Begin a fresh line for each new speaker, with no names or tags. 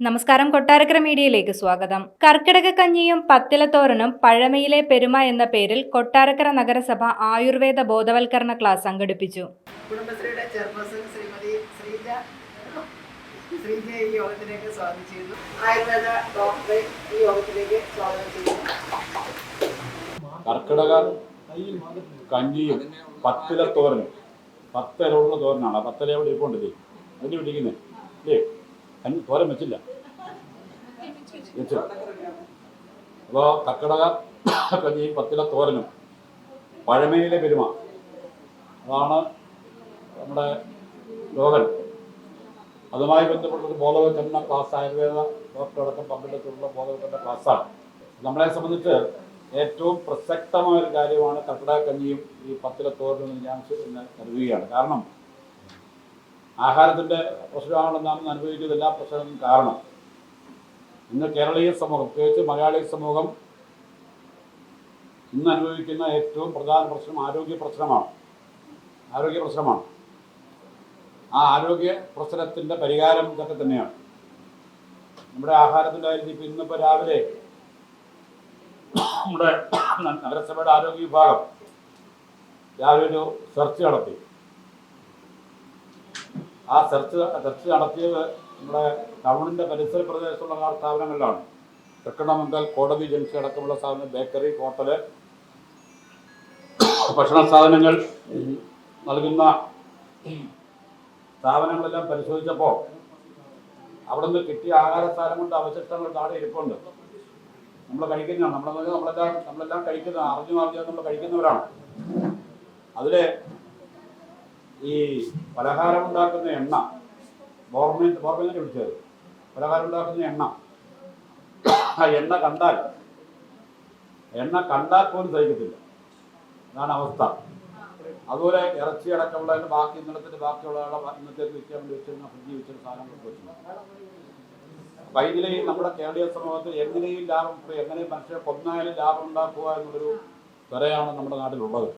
നമസ്കാരം, കൊട്ടാരക്കര മീഡിയയിലേക്ക് സ്വാഗതം. കർക്കിടക കഞ്ഞിയും പത്തിലത്തോരനും പഴമയിലെ പെരുമ എന്ന പേരിൽ കൊട്ടാരക്കര നഗരസഭ ആയുർവേദ ബോധവൽക്കരണ ക്ലാസ് സംഘടിപ്പിച്ചു.
കുടുംബശ്രീയുടെ ചെയർപേഴ്സൺ ശ്രീമതി ശ്രീജ ഈ യോഗത്തിലേക്ക് സ്വാഗതം ചെയ്യുന്നു. ആയുർവേദ ഡോക്ടറെ ഈ യോഗത്തിലേക്ക് സ്വാഗതം ചെയ്യുന്നു.
കർക്കിടക കഞ്ഞിയും പത്തിലത്തോരനും, 10 ഇലയുള്ള തോരനാണ്. 10 ഇല എവിടെ ഇരിപ്പുണ്ടല്ലേ, അതിന് പിടിക്കുന്നത് അല്ലേ? കഞ്ഞി തോരൻ വെച്ചില്ല. അപ്പോൾ കർക്കിടക കഞ്ഞിയും 10 ഇല തോരനും പഴമയിലെ പെരുമ, അതാണ് നമ്മുടെ രോഗൻ. അതുമായി ബന്ധപ്പെട്ടൊരു ബോധവൽക്കരണ ക്ലാസ്, ആയുർവേദ ഡോക്ടറടക്കം പങ്കെടുത്തിട്ടുള്ള ബോധവൽക്കരണ ക്ലാസ്സാണ്. നമ്മളെ സംബന്ധിച്ച് ഏറ്റവും പ്രസക്തമായൊരു കാര്യമാണ് കർക്കിടക കഞ്ഞിയും ഈ 10 ഇല തോരനും ഞാൻ കരുതുകയാണ്. കാരണം ആഹാരത്തിൻ്റെ പ്രശ്നമാണെന്ന് നാം അനുഭവിക്കുന്ന എല്ലാ പ്രശ്നങ്ങൾക്കും കാരണം ഇന്ന് കേരളീയ സമൂഹം, പ്രത്യേകിച്ച് മലയാളി സമൂഹം ഇന്ന് അനുഭവിക്കുന്ന ഏറ്റവും പ്രധാന പ്രശ്നം ആരോഗ്യ പ്രശ്നമാണ്. ആ ആരോഗ്യ പ്രശ്നത്തിൻ്റെ പരിഹാരം ഇതൊക്കെ തന്നെയാണ്. നമ്മുടെ ആഹാരത്തിൻ്റെ കാര്യത്തിൽ ഇപ്പോൾ ഇന്നിപ്പോൾ രാവിലെ നമ്മുടെ നഗരസഭയുടെ ആരോഗ്യ വിഭാഗം രാവിലെ ഒരു സെർച്ച് നടത്തി. ആ സെർച്ച് നടത്തിയത് നമ്മുടെ ടൗണിൻ്റെ പരിസര പ്രദേശത്തുള്ള സ്ഥാപനങ്ങളിലാണ്. തൃക്കണ്ണമംഗൽ, കോടതി ജംഗ്ഷൻ അടക്കമുള്ള സ്ഥാപനം, ബേക്കറി, ഹോട്ടല്, ഭക്ഷണ സാധനങ്ങൾ നൽകുന്ന സ്ഥാപനങ്ങളെല്ലാം പരിശോധിച്ചപ്പോൾ അവിടെ നിന്ന് കിട്ടിയ ആഹാര സാധനം കൊണ്ട് അവശിഷ്ടങ്ങൾ താഴെ ഇരിപ്പുണ്ട്. നമ്മൾ കഴിക്കുന്നതാണ്, നമ്മളെല്ലാം കഴിക്കുന്ന, അറിഞ്ഞു നമ്മൾ കഴിക്കുന്നവരാണ്. അതിൽ ഈ പലഹാരം ഉണ്ടാക്കുന്ന എണ്ണ, ബോർമേനെ വിളിച്ചത്, പലഹാരം ഉണ്ടാക്കുന്ന എണ്ണ, ആ എണ്ണ കണ്ടാൽ പോലും സഹിക്കത്തില്ല. അതാണ് അവസ്ഥ. അതുപോലെ ഇറച്ചി അടക്കമുള്ളതിന് ബാക്കി, ഇന്നലത്തിൻ്റെ ബാക്കിയുള്ള ഇന്നത്തേക്ക് വിൽക്കാൻ വേണ്ടി വെച്ചിരുന്ന ഫ്രിഡ്ജ് വെച്ചിരുന്ന സാധനങ്ങൾ വെച്ചിട്ടുണ്ട്. അപ്പം ഇതിലെയും നമ്മുടെ കേരളീയ സമൂഹത്തിൽ എങ്ങനെയും മനുഷ്യരെ കൊന്നായാലും ലാഭം ഉണ്ടാക്കുക എന്നുള്ളൊരു വരെയാണ് നമ്മുടെ നാട്ടിലുള്ളത്.